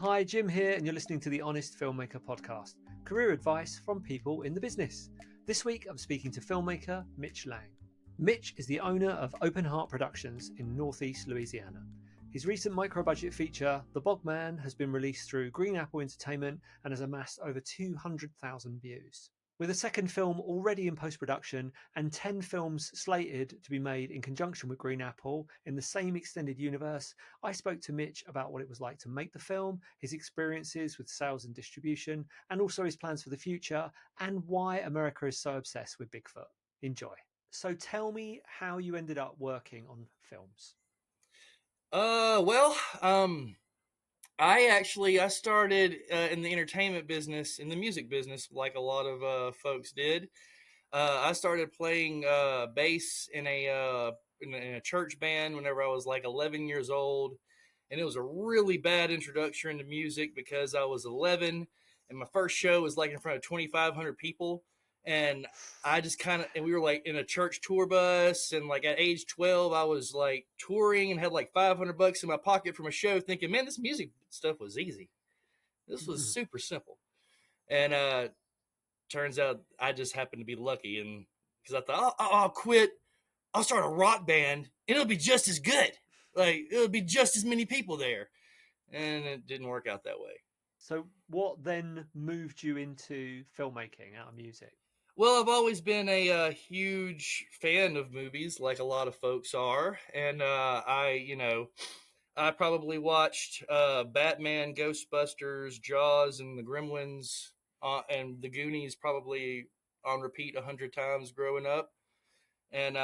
Hi, Jim here, and you're listening to the Honest Filmmaker podcast, career advice from people in the business. This week, I'm speaking to filmmaker Mitch Laing. Mitch is the owner of Open Heart Productions in North East Louisiana. His recent micro-budget feature, The Bogman, has been released through Green Apple Entertainment and has amassed over 200,000 views. With a second film already in post-production and 10 films slated to be made in conjunction with Green Apple in the same extended universe, I spoke to Mitch about what it was like to make the film, his experiences with sales and distribution, and also his plans for the future, and why America is so obsessed with Bigfoot. Enjoy. So tell me how you ended up working on films. Well, I started in the entertainment business, in the music business, like a lot of folks did. I started playing bass in a church band whenever I was like 11 years old, and it was a really bad introduction into music because I was 11, and my first show was like in front of 2,500 people. And I just and we were like in a church tour bus. And like at age 12, I was like touring and had like $500 in my pocket from a show thinking, man, this music stuff was easy. This was super simple. And turns out I just happened to be lucky. And because I thought, I'll quit. I'll start a rock band and it'll be just as good. Like it'll be just as many people there. And it didn't work out that way. So what then moved you into filmmaking out of music? Well, I've always been a huge fan of movies, like a lot of folks are, and I probably watched Batman, Ghostbusters, Jaws, and the Gremlins, and the Goonies probably on repeat 100 times growing up. And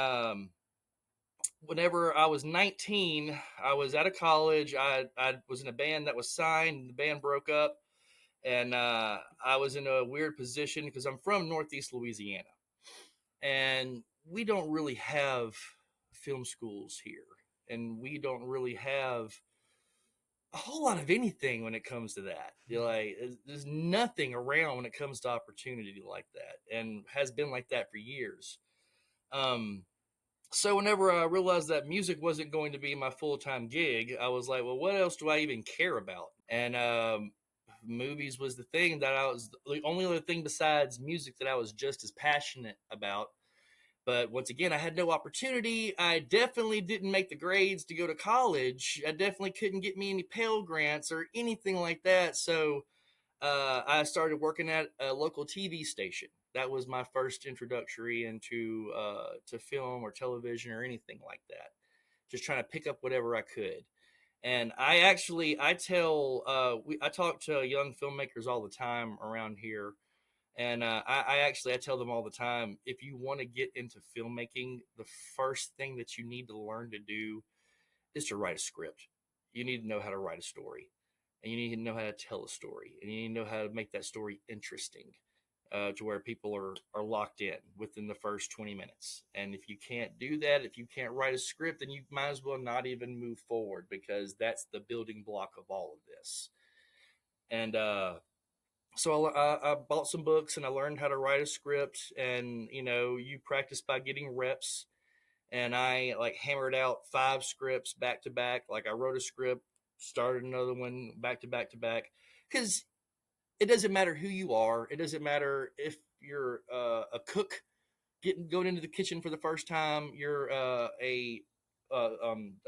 whenever I was 19, I was out of college. I was in a band that was signed. The band broke up. And I was in a weird position because I'm from North East Louisiana, and we don't really have film schools here, and we don't really have a whole lot of anything when it comes to that. Like, there's nothing around when it comes to opportunity like that, and has been like that for years. So whenever I realized that music wasn't going to be my full-time gig, I was like, well, what else do I even care about? And movies was the thing that I was the only other thing besides music that I was just as passionate about. But once again, I had no opportunity. I definitely didn't make the grades to go to college. I definitely couldn't get me any Pell Grants or anything like that. So I started working at a local TV station. That was my first introductory into to film or television or anything like that. Just trying to pick up whatever I could. And I talk to young filmmakers all the time around here. And I tell them all the time, if you want to get into filmmaking, the first thing that you need to learn to do is to write a script. You need to know how to write a story, and you need to know how to tell a story, and you need to know how to make that story interesting to where people are locked in within the first 20 minutes. And if you can't do that, if you can't write a script, then you might as well not even move forward, because that's the building block of all of this. And so I bought some books and I learned how to write a script. And, you practice by getting reps. And I like hammered out 5 scripts back to back. Like I wrote a script, started another one back to back to back. Because it doesn't matter who you are. It doesn't matter if you're a cook going into the kitchen for the first time. You're a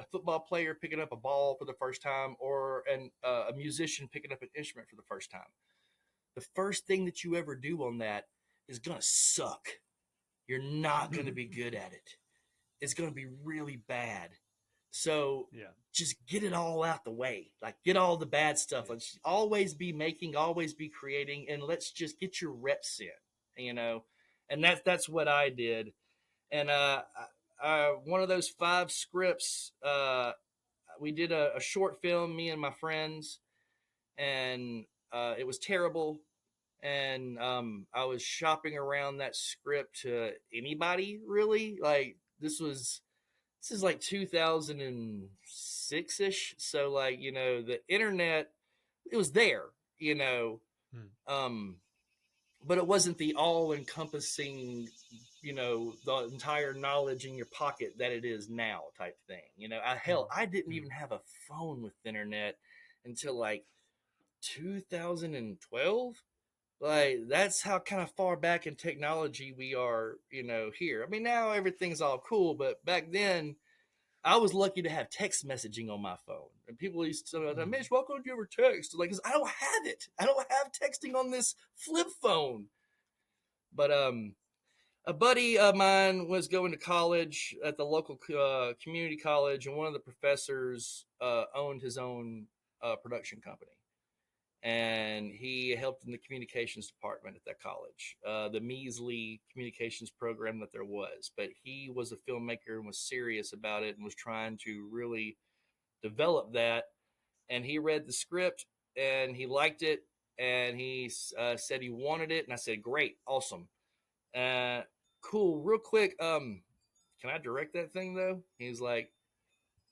football player picking up a ball for the first time, or a musician picking up an instrument for the first time. The first thing that you ever do on that is going to suck. You're not going to be good at it. It's going to be really bad. So just get it all out the way. Like, get all the bad stuff. Let's always be making, always be creating, and let's just get your reps in, And that's what I did. And one of those 5 scripts, we did a short film, me and my friends, and it was terrible. And I was shopping around that script to anybody, really. Like, this is like 2006-ish. So like, the internet, it was there, but it wasn't the all encompassing, the entire knowledge in your pocket that it is now type thing. I didn't even have a phone with the internet until like 2012. Like, that's how kind of far back in technology we are, here. I mean, now everything's all cool, but back then I was lucky to have text messaging on my phone. And people used to say, Mitch, why can't you ever text? Like, 'cause I don't have it. I don't have texting on this flip phone. But a buddy of mine was going to college at the local community college, and one of the professors owned his own production company. And he helped in the communications department at that college, the measly communications program that there was. But he was a filmmaker and was serious about it and was trying to really develop that. And he read the script and he liked it, and he said he wanted it. And I said, great, awesome. Cool, real quick. Can I direct that thing though? He's like,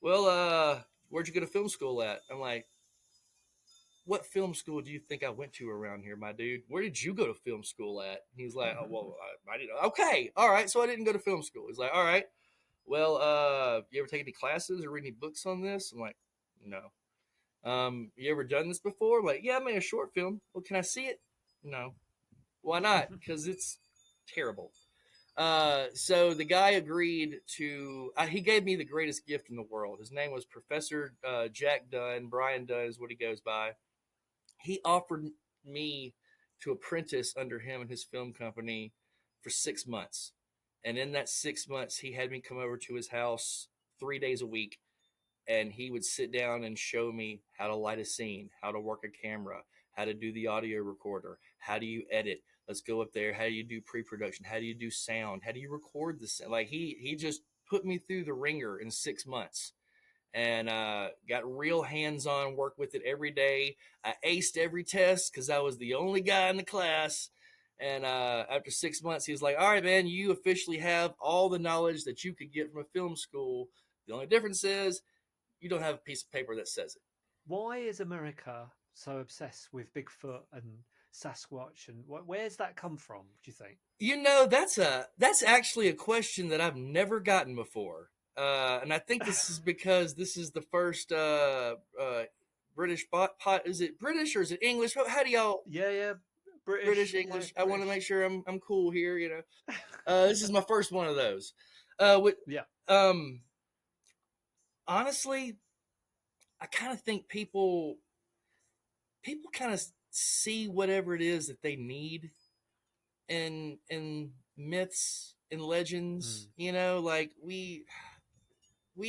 well, where'd you go to film school at? I'm like, what film school do you think I went to around here, my dude? Where did you go to film school at? He's like, oh, well, I didn't. Okay, all right. So I didn't go to film school. He's like, all right. Well, you ever take any classes or read any books on this? I'm like, no. You ever done this before? I'm like, yeah, I made a short film. Well, can I see it? No. Why not? Because it's terrible. So the guy agreed to. He gave me the greatest gift in the world. His name was Professor Jack Dunn. Brian Dunn is what he goes by. He offered me to apprentice under him and his film company for 6 months. And in that 6 months, he had me come over to his house 3 days a week. And he would sit down and show me how to light a scene, how to work a camera, how to do the audio recorder, how do you edit? Let's go up there. How do you do pre-production? How do you do sound? How do you record the sound? Like he just put me through the ringer in 6 months. And got real hands-on, work with it every day. I aced every test because I was the only guy in the class. And after 6 months, he was like, all right, man, you officially have all the knowledge that you could get from a film school. The only difference is you don't have a piece of paper that says it. Why is America so obsessed with Bigfoot and Sasquatch, and where's that come from, do you think? That's actually a question that I've never gotten before. And I think this is because this is the first British pot. Is it British or is it English? How do y'all? Yeah, British English. Yeah, I want to make sure I'm cool here. This is my first one of those. Yeah. Honestly, I kind of think people kind of see whatever it is that they need in myths and legends. Like we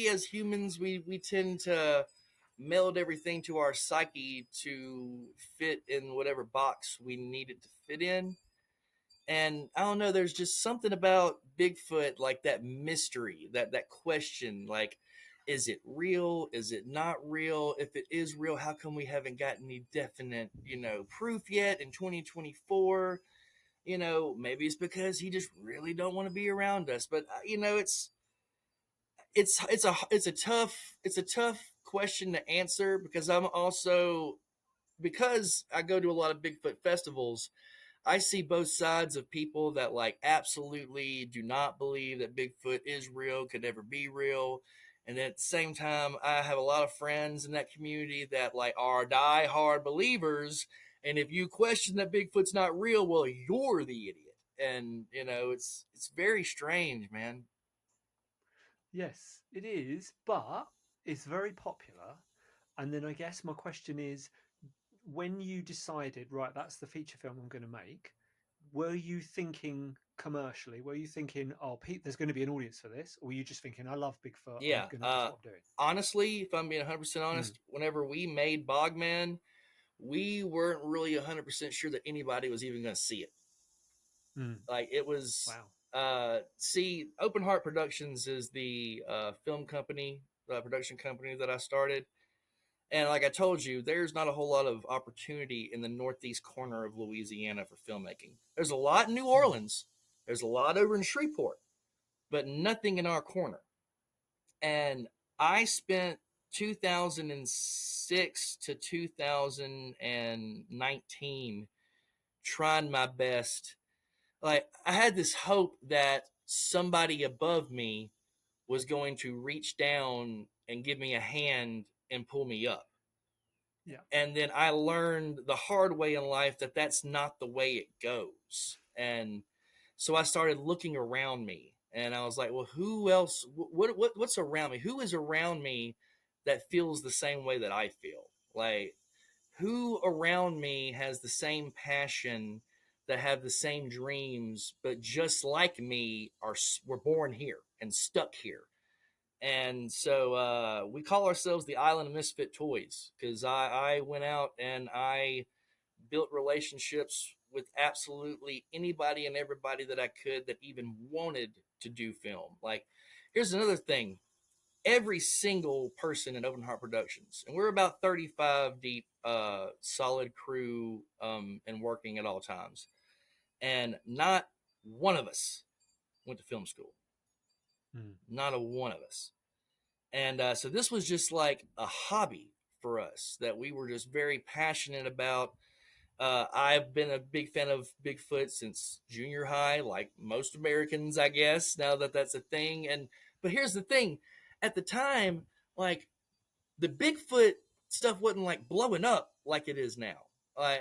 as humans, we tend to meld everything to our psyche to fit in whatever box we need it to fit in. And I don't know, there's just something about Bigfoot, like that mystery, that question, like, is it real? Is it not real? If it is real, how come we haven't gotten any definite, proof yet in 2024? Maybe it's because he just really don't want to be around us. But it's a tough question to answer, because because I go to a lot of Bigfoot festivals, I see both sides of people that like absolutely do not believe that Bigfoot is real, could never be real. And at the same time, I have a lot of friends in that community that like are die-hard believers. And if you question that Bigfoot's not real, well, you're the idiot. And it's very strange, man. Yes, it is, but it's very popular. And then I guess my question is, when you decided, right, that's the feature film I'm going to make, were you thinking commercially? Were you thinking, oh, Pete, there's going to be an audience for this? Or were you just thinking, I love Bigfoot, Yeah. that's what I'm doing? Honestly, if I'm being 100% honest, whenever we made Bogman, we weren't really 100% sure that anybody was even going to see it. Like, it was, wow. See, Open Heart Productions is the production company that I started. And like I told you, there's not a whole lot of opportunity in the northeast corner of Louisiana for filmmaking. There's a lot in New Orleans. There's a lot over in Shreveport, but nothing in our corner. And I spent 2006 to 2019 trying my best. Like, I had this hope that somebody above me was going to reach down and give me a hand and pull me up. Yeah. And then I learned the hard way in life that that's not the way it goes. And so I started looking around me, and I was like, well, who else? What's around me? Who is around me that feels the same way that I feel? Like, who around me has the same passion, that have the same dreams, but just like me were born here and stuck here. And so we call ourselves the Island of Misfit Toys, because I went out and I built relationships with absolutely anybody and everybody that I could that even wanted to do film. Like, here's another thing: every single person in Open Heart Productions, and we're about 35 deep, solid crew, and working at all times, and not one of us went to film school. Mm. Not a one of us. And so this was just like a hobby for us that we were just very passionate about. I've been a big fan of Bigfoot since junior high, like most Americans, I guess, now that that's a thing. But here's the thing: at the time, like, the Bigfoot stuff wasn't like blowing up like it is now.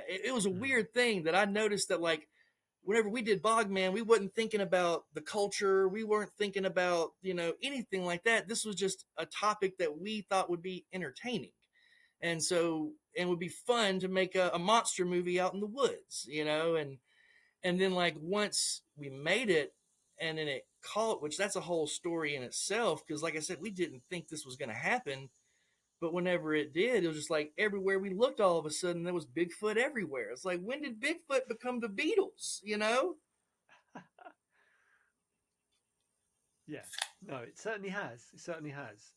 It was a Mm. weird thing that I noticed, that like whenever we did Bogman, we wasn't thinking about the culture. We weren't thinking about, anything like that. This was just a topic that we thought would be entertaining. And so, and would be fun to make a monster movie out in the woods, and then like once we made it, and then it caught, which that's a whole story in itself. Cause like I said, we didn't think this was going to happen, but whenever it did, it was just like everywhere we looked, all of a sudden there was Bigfoot everywhere. It's like, when did Bigfoot become the Beatles? Yeah. No, it certainly has. It certainly has.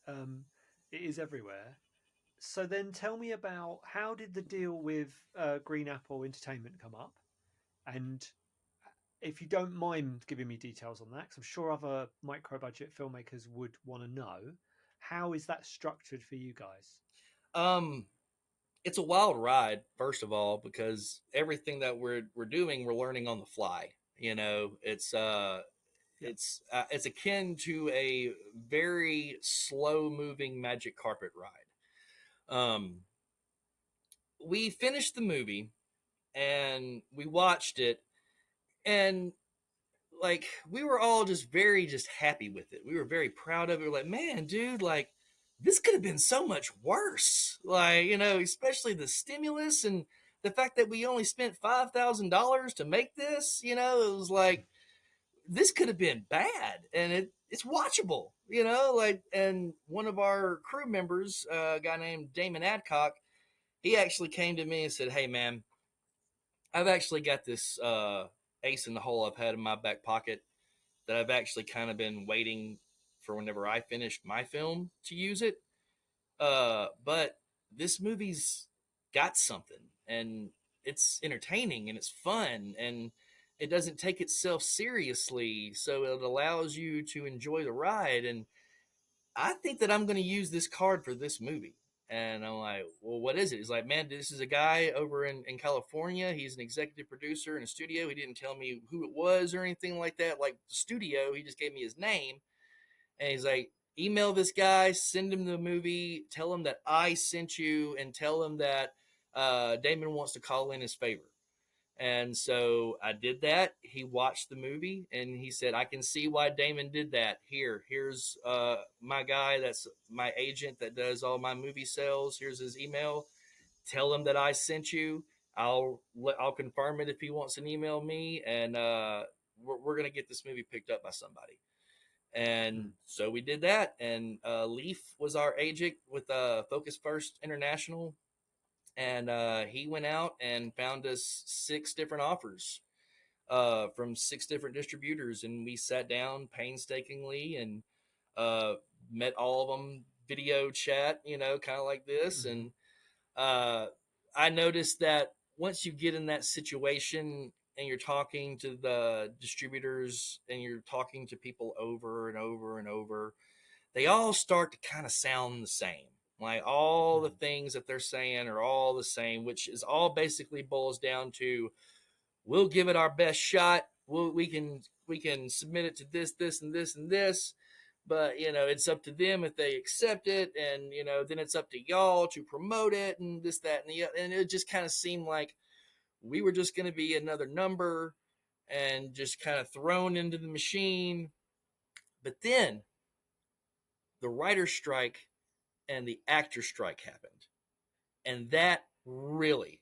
It is everywhere. So then tell me about, how did the deal with Green Apple Entertainment come up? And if you don't mind giving me details on that, because I'm sure other micro budget filmmakers would want to know, how is that structured for you guys? Um, it's a wild ride, first of all, because everything that we're doing, we're learning on the fly. Yeah. It's akin to a very slow moving magic carpet ride. We finished the movie and we watched it, and like we were all just happy with it. We were very proud of it. We were like, man, dude, like this could have been so much worse. Like, especially the stimulus and the fact that we only spent $5,000 to make this. It was like, this could have been bad, and it's watchable. Like, and one of our crew members, a guy named Damon Adcock, he actually came to me and said, "Hey, man, I've actually got this ace in the hole I've had in my back pocket that I've actually kind of been waiting for whenever I finished my film to use it. But this movie's got something, and it's entertaining and it's fun, and it doesn't take itself seriously, so it allows you to enjoy the ride. And I think that I'm going to use this card for this movie." And I'm like, well, what is it? He's like, man, this is a guy over in California. He's an executive producer in a studio. He didn't tell me who it was or anything like that. Like the studio, he just gave me his name. And he's like, email this guy, send him the movie, tell him that I sent you, and tell him that Damon wants to call in his favor. And so I did that. He watched the movie and he said, I can see why Damon did that. Here's my guy, that's my agent that does all my movie sales. Here's his email. Tell him that I sent you. I'll confirm it if he wants to email me, and we're gonna get this movie picked up by somebody. And Mm. so we did that. And Leaf was our agent with Focus First International, and he went out and found us 6 different offers from 6 different distributors, and we sat down painstakingly and uh, met all of them video chat, kind of like this. Mm-hmm. And uh, I noticed that once you get in that situation and you're talking to the distributors and you're talking to people over and over and over, they all start to kind of sound the same. Like all the Mm. things that they're saying are all the same, which is all basically boils down to, we'll give it our best shot. We can submit it to this, this, and this, and this, but it's up to them if they accept it, and then it's up to y'all to promote it and this, that, and the other. And it just kind of seemed like we were just going to be another number and just kind of thrown into the machine. But then the writer's strike and the actor strike happened, and that really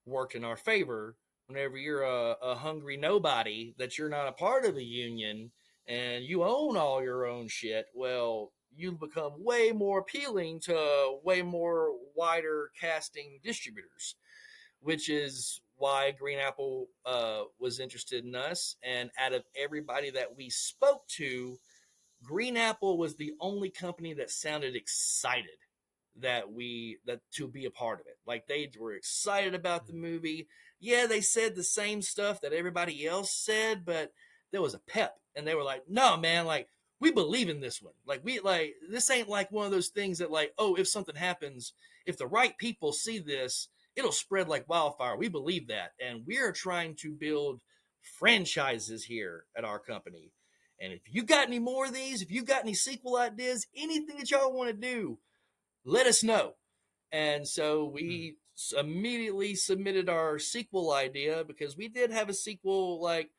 worked in our favor. Whenever you're a hungry nobody, that you're not a part of a union and you own all your own shit, well, you become way more appealing to way more wider casting distributors, which is why Green Apple was interested in us. And out of everybody that we spoke to, Green Apple was the only company that sounded excited that to be a part of it. Like, they were excited about the movie. Yeah, they said the same stuff that everybody else said, but there was a pep, and they were like, "No, man, like, we believe in this one. Like, this ain't like one of those things that, like, oh, if something happens, if the right people see this, it'll spread like wildfire. We believe that, and we're trying to build franchises here at our company. And if you got any more of these, if you got any sequel ideas, anything that y'all want to do, let us know." And so we immediately submitted our sequel idea, because we did have a sequel like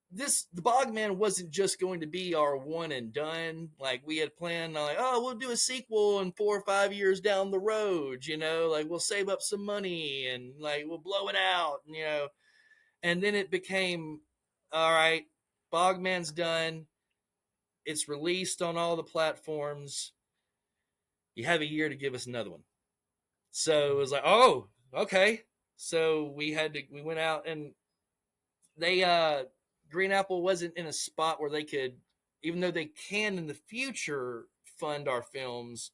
this. The Bogman wasn't just going to be our one and done. Like, we had planned, like, oh, we'll do a sequel in 4 or 5 years down the road, like, we'll save up some money and, like, we'll blow it out, and then it became, all right, Bogman's done. It's released on all the platforms. You have a year to give us another one. So it was like, oh, okay. So we went out, and Green Apple wasn't in a spot where they could, even though they can in the future fund our films,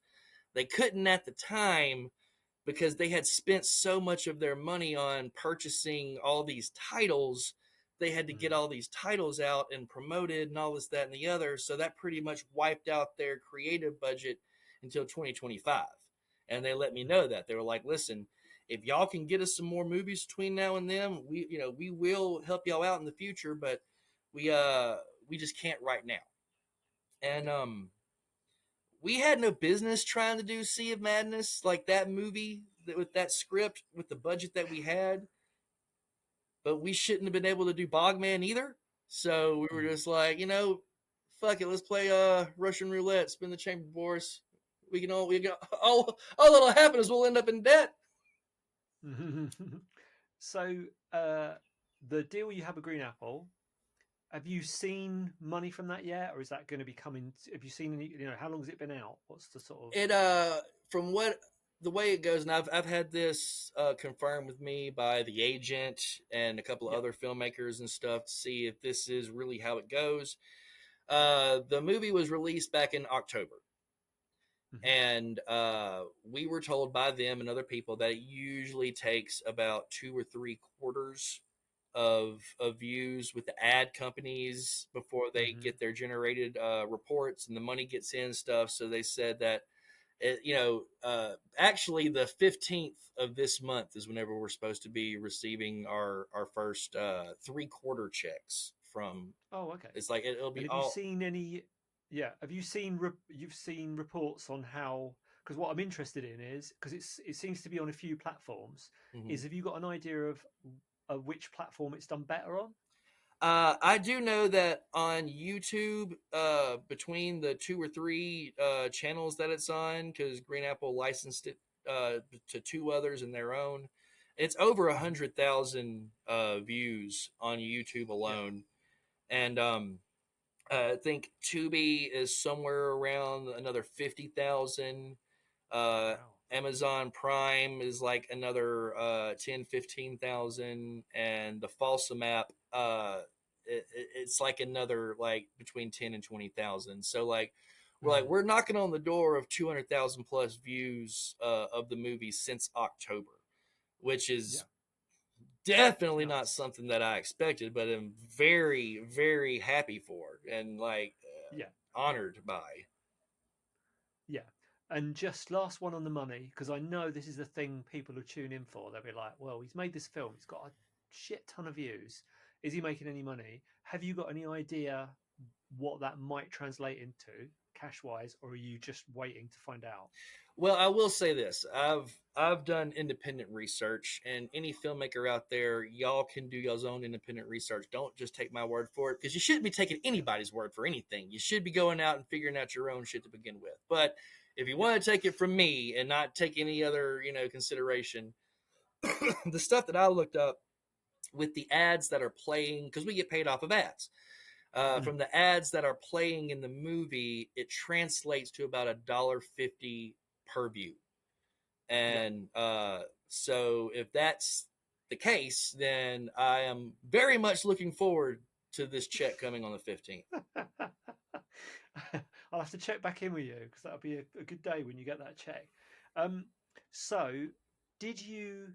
they couldn't at the time, because they had spent so much of their money on purchasing all these titles. They had to get all these titles out and promoted and all this, that, and the other. So that pretty much wiped out their creative budget until 2025. And they let me know that. They were like, "Listen, if y'all can get us some more movies between now and then, we will help y'all out in the future, but we just can't right now." And we had no business trying to do Sea of Madness, like that movie, with that script, with the budget that we had. But we shouldn't have been able to do Bogman either. So we were just like, fuck it, let's play Russian roulette, spin the chamber, Boris. All that'll happen is we'll end up in debt. So the deal you have with Green Apple, have you seen money from that yet, or is that going to be coming? Have you seen any? How long has it been out? What's the sort of it? From what the way it goes, and I've had this confirmed with me by the agent and a couple of other filmmakers and stuff, to see if this is really how it goes. The movie was released back in October. And we were told by them and other people that it usually takes about 2 or 3 quarters of views with the ad companies before they get their generated reports and the money gets in stuff. So they said that, actually the 15th of this month is whenever we're supposed to be receiving our first 3-quarter checks from. Oh, okay. It's like it'll be and all. Have you seen you've seen reports on how? Because what I'm interested in is, because it seems to be on a few platforms. Is, have you got an idea of which platform it's done better on? I do know that on YouTube, between the 2 or 3 channels that it's on, because Green Apple licensed it to 2 others in their own, it's over 100,000 views on YouTube alone. And I think Tubi is somewhere around another 50,000. Wow. Amazon Prime is like another 10, 15,000, and the Falsum app, it's like another, like, between 10 and 20,000. So, like, we're knocking on the door of 200,000 plus views of the movie since October, which is definitely not something that I expected, but I'm very, very happy for, and like honored by. Yeah. And just last one on the money, because I know this is the thing people will tune in for. They'll be like, well, he's made this film. He's got a shit ton of views. Is he making any money? Have you got any idea what that might translate into? cash wise, or are you just waiting to find out? Well, I will say this: I've done independent research, and any filmmaker out there, y'all can do y'all's own independent research. Don't just take my word for it, because you shouldn't be taking Yeah. anybody's word for anything. You should be going out and figuring out your own shit to begin with. But if you Yeah. want to take it from me and not take any other, consideration, the stuff that I looked up with the ads that are playing, because we get paid off of ads. Mm. From the ads that are playing in the movie, it translates to about $1.50 per view. Yeah. And so if that's the case, then I am very much looking forward to this check coming on the 15th. I'll have to check back in with you because that'll be a good day when you get that check. Um, so, did you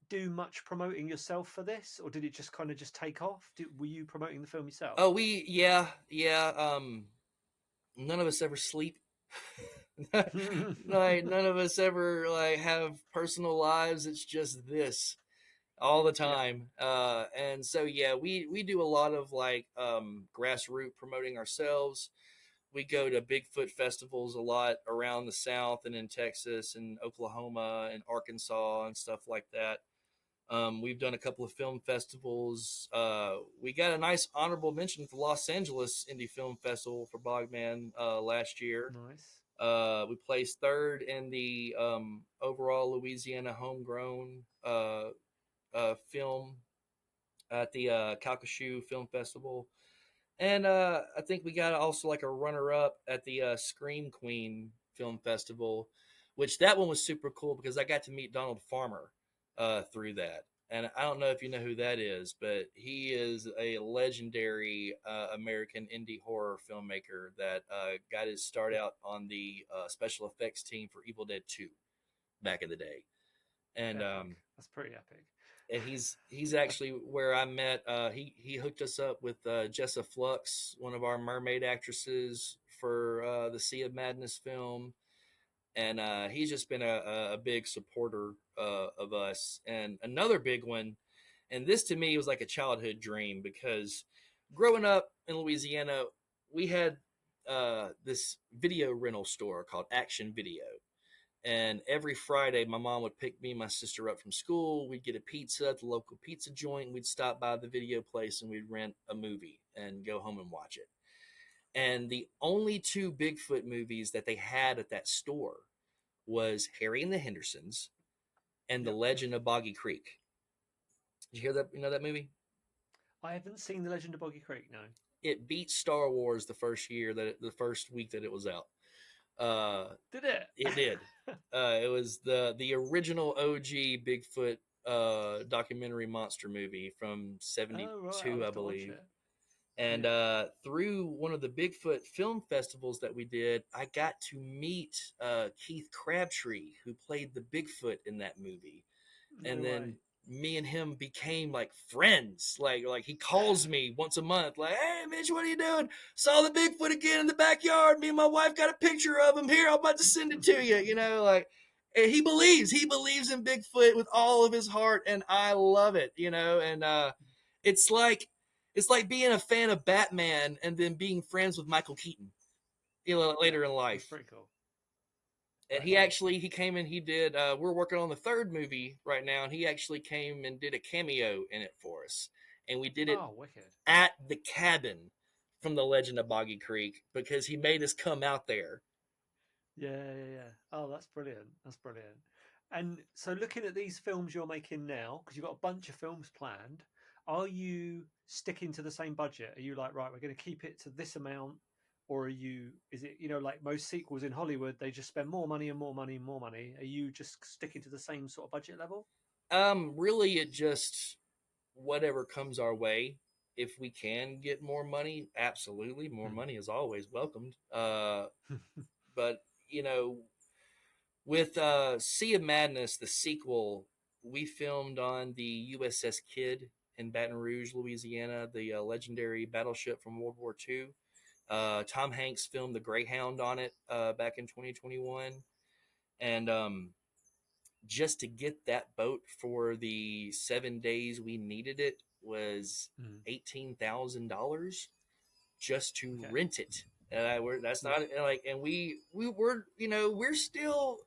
do much promoting yourself for this, or did it just kind of just take off? Were you promoting the film yourself? Oh, yeah. None of us ever sleep. Like none of us ever like have personal lives. It's just this all the Yeah. time. And so yeah, we do a lot of like grassroots promoting ourselves. We go to Bigfoot festivals a lot around the South and in Texas and Oklahoma and Arkansas and stuff like that. We've done a couple of film festivals. We got a nice honorable mention for Los Angeles Indie Film Festival for Bogman last year. Nice. We placed third in the overall Louisiana homegrown film at the Calcasieu Film Festival. And I think we got also like a runner up at the Scream Queen Film Festival, which that one was super cool because I got to meet Donald Farmer through that. And I don't know if you know who that is, but he is a legendary American indie horror filmmaker that got his start Yeah. out on the special effects team for Evil Dead 2 back in the day. And Epic. That's pretty epic. he's actually where I met. He hooked us up with Jessa Flux, one of our mermaid actresses for the Sea of Madness film, and he's just been a big supporter of us. And another big one, and this to me was like a childhood dream because growing up in Louisiana, we had this video rental store called Action Video, and every Friday, my mom would pick me and my sister up from school. We'd get a pizza at the local pizza joint. We'd stop by the video place and we'd rent a movie and go home and watch it. And the only two Bigfoot movies that they had at that store was Harry and the Hendersons and The Yep. Legend of Boggy Creek. Did you hear that? You know that movie? I haven't seen The Legend of Boggy Creek. No. It beat Star Wars the first week that it was out. Did it? It did. It was the original OG Bigfoot documentary monster movie from Oh right. I'll '72, I have to watch believe. it. And Yeah. through one of the Bigfoot film festivals that we did, I got to meet Keith Crabtree, who played the Bigfoot in that movie. And No then way. me and him became like friends. Like he calls me once a month, like, "Hey, Mitch, what are you doing? Saw the Bigfoot again in the backyard. Me and my wife got a picture of him here. I'm about to send it to you." Like he believes in Bigfoot with all of his heart, and I love it. And it's like it's like being a fan of Batman and then being friends with Michael Keaton. Yeah. Later in That's life. pretty cool. And That he is. actually he came and he did we're working on the third movie right now, and he actually came and did a cameo in it for us, and we did it Oh, wicked. at the cabin from The Legend of Boggy Creek because he made us come out there. Yeah. Oh, that's brilliant. That's brilliant. And so, looking at these films you're making now, because you've got a bunch of films planned, are you sticking to the same budget? Are you like, right, we're going to keep it to this amount? Or is it, like most sequels in Hollywood, they just spend more money and more money and more money? Are you just sticking to the same sort of budget level? Really, it just whatever comes our way. If we can get more money, absolutely, more money is always welcomed. But you know, with Sea of Madness, the sequel, we filmed on the USS Kidd in Baton Rouge, Louisiana, the legendary battleship from World War II. Tom Hanks filmed the Greyhound on it back in 2021. And just to get that boat for the 7 days we needed it was Mm. $18,000 just to Okay. rent it. And that's not like, and we're, you know, we're still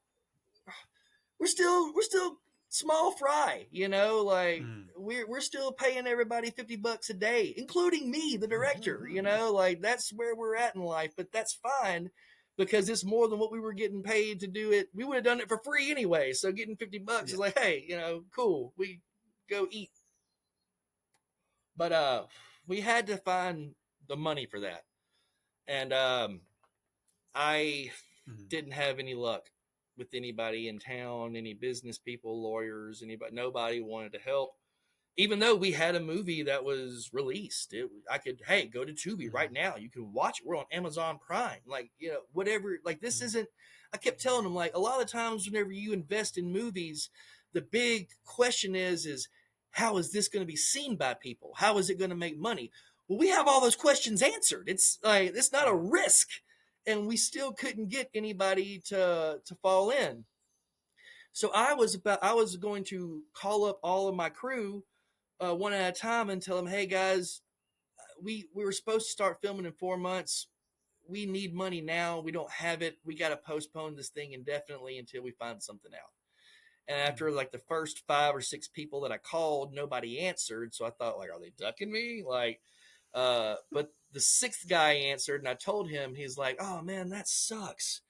small fry, you know, like we're still paying everybody $50 a day, including me, the director, you know, like that's where we're at in life, but that's fine because it's more than what we were getting paid to do it. We would have done it for free anyway. So getting $50 is like, hey, you know, cool. We go eat. But we had to find the money for that. And I didn't have any luck with anybody in town, any business people, lawyers, anybody. Nobody wanted to help, even though we had a movie that was released. I could, hey, go to Tubi right now. You can watch it. We're on Amazon Prime. Like, you know, whatever. Like, this isn't. I kept telling them, like, a lot of times whenever you invest in movies, the big question is how is this going to be seen by people? How is it going to make money? Well, we have all those questions answered. It's like, it's not a risk. And we still couldn't get anybody to fall in. So I was going to call up all of my crew one at a time and tell them, hey guys, we were supposed to start filming in 4 months. We need money now. We don't have it. We got to postpone this thing indefinitely until we find something out. And after like the first 5 or 6 people that I called, nobody answered. So I thought, like, are they ducking me? Like, but the 6th guy answered, and I told him, he's like, oh man, that sucks.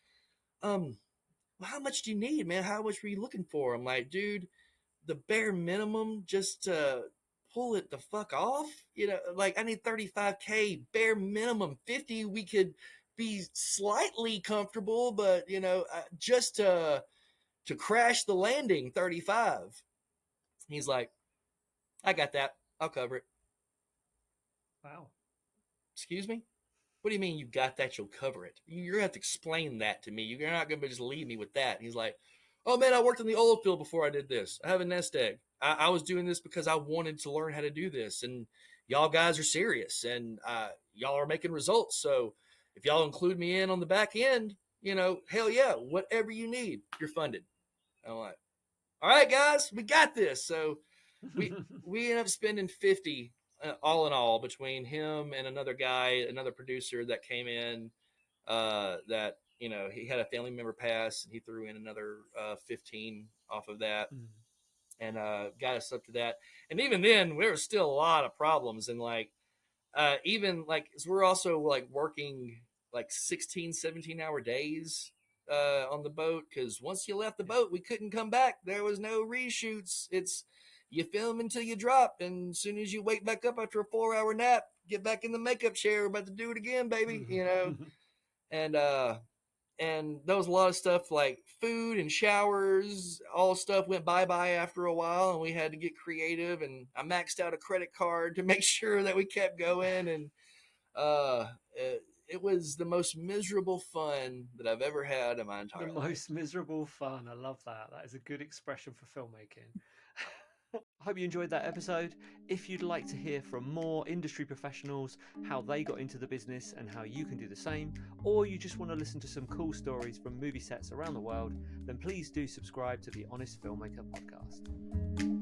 Well, how much do you need, man? How much were you looking for? I'm like, dude, the bare minimum just to pull it the fuck off. You know, like, I need 35K bare minimum. 50, we could be slightly comfortable, but you know, just to crash the landing, 35. He's like, I got that. I'll cover it. Wow. Excuse me? What do you mean you got that? You'll cover it. You're going to have to explain that to me. You're not going to just leave me with that. And he's like, oh man, I worked in the oil field before I did this. I have a nest egg. I was doing this because I wanted to learn how to do this. And y'all guys are serious and y'all are making results. So if y'all include me in on the back end, you know, hell yeah, whatever you need, you're funded. I'm like, all right, guys, we got this. So we ended up spending 50 all in all between him and another guy, another producer that came in that, you know, he had a family member pass and he threw in another 15 off of that and got us up to that. And even then there was still a lot of problems. And like, even like, we're also like working like 16, 17-hour days on the boat. Cause once you left the boat, we couldn't come back. There was no reshoots. It's, you film until you drop. And as soon as you wake back up after a 4-hour nap, get back in the makeup chair. We're about to do it again, baby. You know? And there was a lot of stuff like food and showers, all stuff went bye-bye after a while, and we had to get creative, and I maxed out a credit card to make sure that we kept going. And it was the most miserable fun that I've ever had in my entire life. The most miserable fun. I love that. That is a good expression for filmmaking. I hope you enjoyed that episode. If you'd like to hear from more industry professionals, how they got into the business and how you can do the same, or you just want to listen to some cool stories from movie sets around the world, then please do subscribe to the Honest Filmmaker podcast.